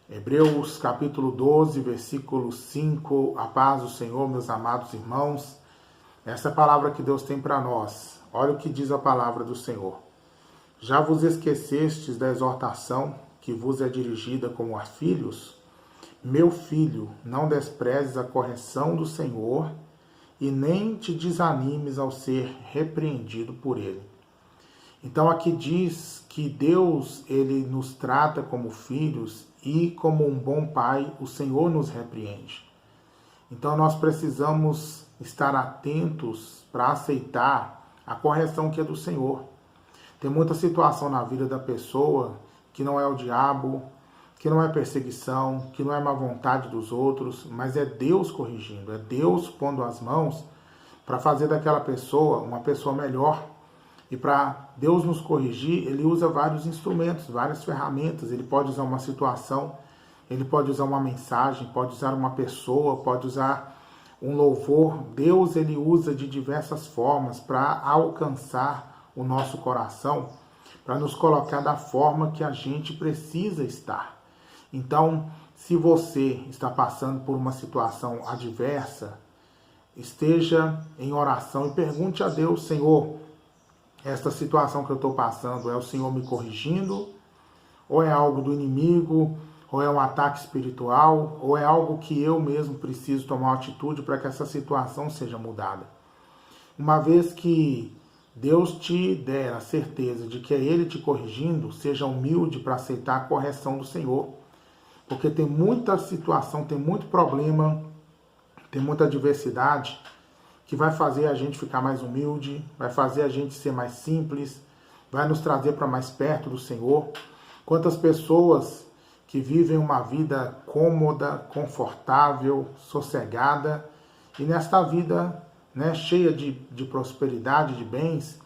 Hebreus capítulo 12, versículo 5, a paz do Senhor, meus amados irmãos. Essa é a palavra que Deus tem para nós. Olha o que diz a palavra do Senhor. Já vos esquecestes da exortação que vos é dirigida como a filhos? Meu filho, não desprezes a correção do Senhor e nem te desanimes ao ser repreendido por ele. Então aqui diz que Deus, ele nos trata como filhos e como um bom pai, o Senhor nos repreende. Então nós precisamos estar atentos para aceitar a correção que é do Senhor. Tem muita situação na vida da pessoa que não é o diabo, que não é perseguição, que não é má vontade dos outros, mas é Deus corrigindo, é Deus pondo as mãos para fazer daquela pessoa uma pessoa melhor. E para Deus nos corrigir, Ele usa vários instrumentos, várias ferramentas. Ele pode usar uma situação, Ele pode usar uma mensagem, pode usar uma pessoa, pode usar um louvor. Deus, Ele usa de diversas formas para alcançar o nosso coração, para nos colocar da forma que a gente precisa estar. Então, se você está passando por uma situação adversa, esteja em oração e pergunte a Deus: Senhor, esta situação que eu estou passando, é o Senhor me corrigindo? Ou é algo do inimigo? Ou é um ataque espiritual? Ou é algo que eu mesmo preciso tomar uma atitude para que essa situação seja mudada? Uma vez que Deus te der a certeza de que é Ele te corrigindo, seja humilde para aceitar a correção do Senhor. Porque tem muita situação, tem muito problema, tem muita adversidade que vai fazer a gente ficar mais humilde, vai fazer a gente ser mais simples, vai nos trazer para mais perto do Senhor. Quantas pessoas que vivem uma vida cômoda, confortável, sossegada, e nesta vida, cheia de prosperidade, de bens,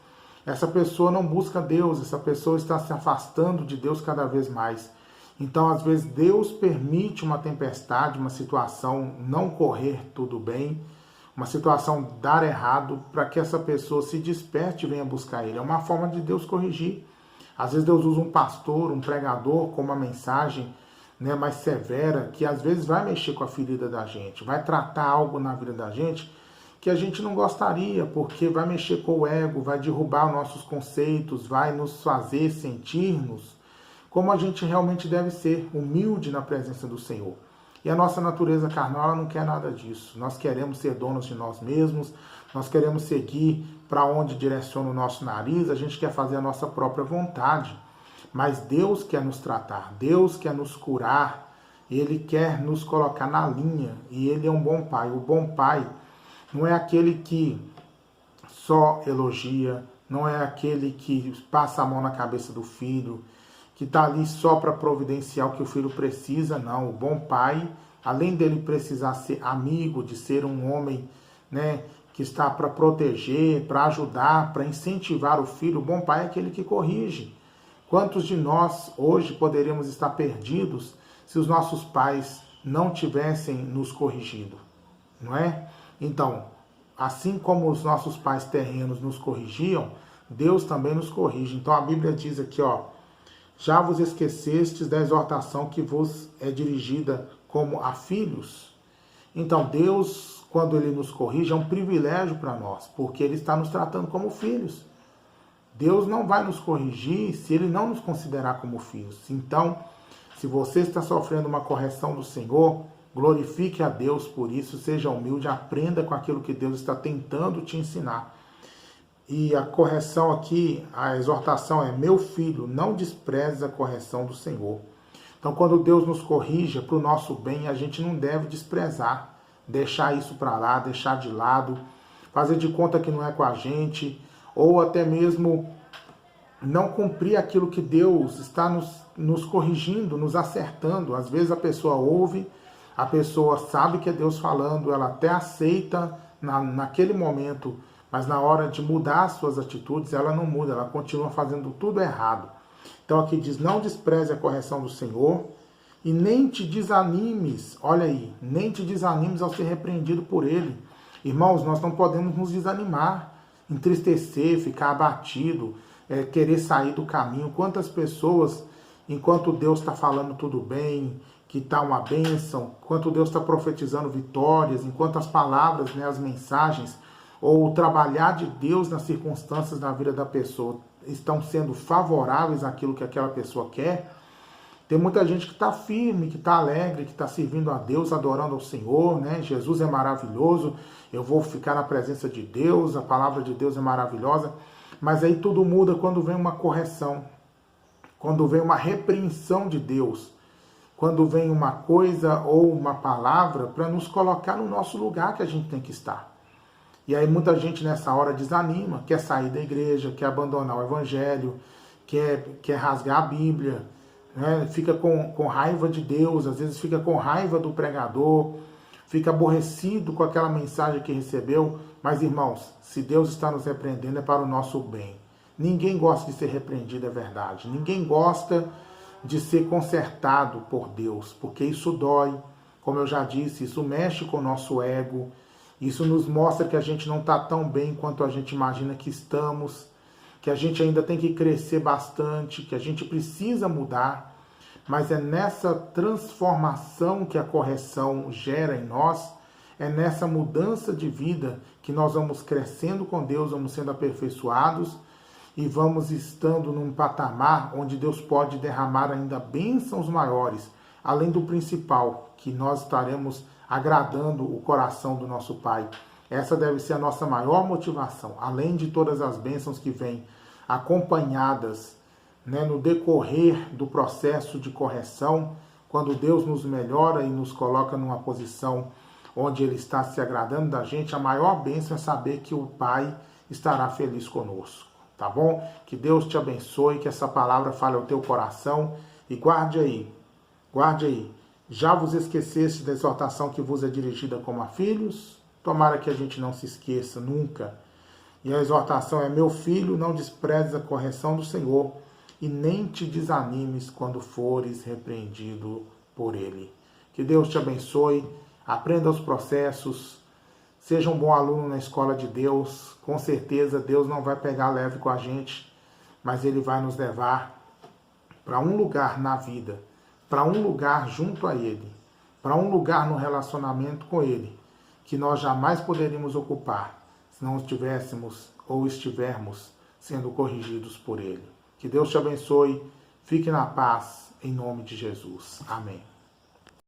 essa pessoa não busca Deus, essa pessoa está se afastando de Deus cada vez mais. Então, às vezes, Deus permite uma tempestade, uma situação não correr tudo bem, uma situação dar errado, para que essa pessoa se desperte e venha buscar Ele. É uma forma de Deus corrigir. Às vezes Deus usa um pastor, um pregador com uma mensagem mais severa, que às vezes vai mexer com a ferida da gente, vai tratar algo na vida da gente que a gente não gostaria, porque vai mexer com o ego, vai derrubar os nossos conceitos, vai nos fazer sentir-nos como a gente realmente deve ser, humilde na presença do Senhor. E a nossa natureza carnal, ela não quer nada disso. Nós queremos ser donos de nós mesmos, nós queremos seguir para onde direciona o nosso nariz, a gente quer fazer a nossa própria vontade. Mas Deus quer nos tratar, Deus quer nos curar, Ele quer nos colocar na linha, e Ele é um bom pai. O bom pai não é aquele que só elogia, não é aquele que passa a mão na cabeça do filho, que está ali só para providenciar o que o filho precisa, não. O bom pai, além dele precisar ser amigo, de ser um homem que está para proteger, para ajudar, para incentivar o filho, o bom pai é aquele que corrige. Quantos de nós hoje poderíamos estar perdidos se os nossos pais não tivessem nos corrigido, não é? Então, assim como os nossos pais terrenos nos corrigiam, Deus também nos corrige. Então a Bíblia diz aqui, já vos esquecestes da exortação que vos é dirigida como a filhos? Então Deus, quando Ele nos corrige, é um privilégio para nós, porque Ele está nos tratando como filhos. Deus não vai nos corrigir se Ele não nos considerar como filhos. Então, se você está sofrendo uma correção do Senhor, glorifique a Deus por isso, seja humilde, aprenda com aquilo que Deus está tentando te ensinar. E a correção aqui, a exortação é: meu filho, não despreze a correção do Senhor. Então, quando Deus nos corrige para o nosso bem, a gente não deve desprezar, deixar isso para lá, deixar de lado, fazer de conta que não é com a gente, ou até mesmo não cumprir aquilo que Deus está nos corrigindo, nos acertando. Às vezes a pessoa ouve, a pessoa sabe que é Deus falando, ela até aceita naquele momento, mas na hora de mudar as suas atitudes, ela não muda, ela continua fazendo tudo errado. Então aqui diz: não despreze a correção do Senhor e nem te desanimes, olha aí, nem te desanimes ao ser repreendido por Ele. Irmãos, nós não podemos nos desanimar, entristecer, ficar abatido, querer sair do caminho. Quantas pessoas enquanto Deus está falando tudo bem, que está uma bênção, enquanto Deus está profetizando vitórias, enquanto as palavras, né, as mensagens, ou o trabalhar de Deus nas circunstâncias da vida da pessoa estão sendo favoráveis àquilo que aquela pessoa quer, tem muita gente que está firme, que está alegre, que está servindo a Deus, adorando ao Senhor, né? Jesus é maravilhoso, eu vou ficar na presença de Deus, a palavra de Deus é maravilhosa, mas aí tudo muda quando vem uma correção, quando vem uma repreensão de Deus, quando vem uma coisa ou uma palavra para nos colocar no nosso lugar que a gente tem que estar. E aí muita gente nessa hora desanima, quer sair da igreja, quer abandonar o evangelho, quer rasgar a Bíblia, né? Fica com raiva de Deus, às vezes fica com raiva do pregador, fica aborrecido com aquela mensagem que recebeu. Mas, irmãos, se Deus está nos repreendendo é para o nosso bem. Ninguém gosta de ser repreendido, é verdade. Ninguém gosta de ser consertado por Deus, porque isso dói, como eu já disse, isso mexe com o nosso ego, isso nos mostra que a gente não está tão bem quanto a gente imagina que estamos, que a gente ainda tem que crescer bastante, que a gente precisa mudar, mas é nessa transformação que a correção gera em nós, é nessa mudança de vida que nós vamos crescendo com Deus, vamos sendo aperfeiçoados e vamos estando num patamar onde Deus pode derramar ainda bênçãos maiores, além do principal, que nós estaremos agradando o coração do nosso Pai. Essa deve ser a nossa maior motivação, além de todas as bênçãos que vêm acompanhadas, né, no decorrer do processo de correção, quando Deus nos melhora e nos coloca numa posição onde Ele está se agradando da gente, a maior bênção é saber que o Pai estará feliz conosco, tá bom? Que Deus te abençoe, que essa palavra fale ao teu coração e guarde aí. Já vos esqueceste da exortação que vos é dirigida como a filhos? Tomara que a gente não se esqueça nunca. E a exortação é: meu filho, não desprezes a correção do Senhor e nem te desanimes quando fores repreendido por Ele. Que Deus te abençoe, aprenda os processos, seja um bom aluno na escola de Deus. Com certeza Deus não vai pegar leve com a gente, mas Ele vai nos levar para um lugar na vida, para um lugar junto a Ele, para um lugar no relacionamento com Ele, que nós jamais poderíamos ocupar se não estivéssemos ou estivermos sendo corrigidos por Ele. Que Deus te abençoe, fique na paz, em nome de Jesus. Amém.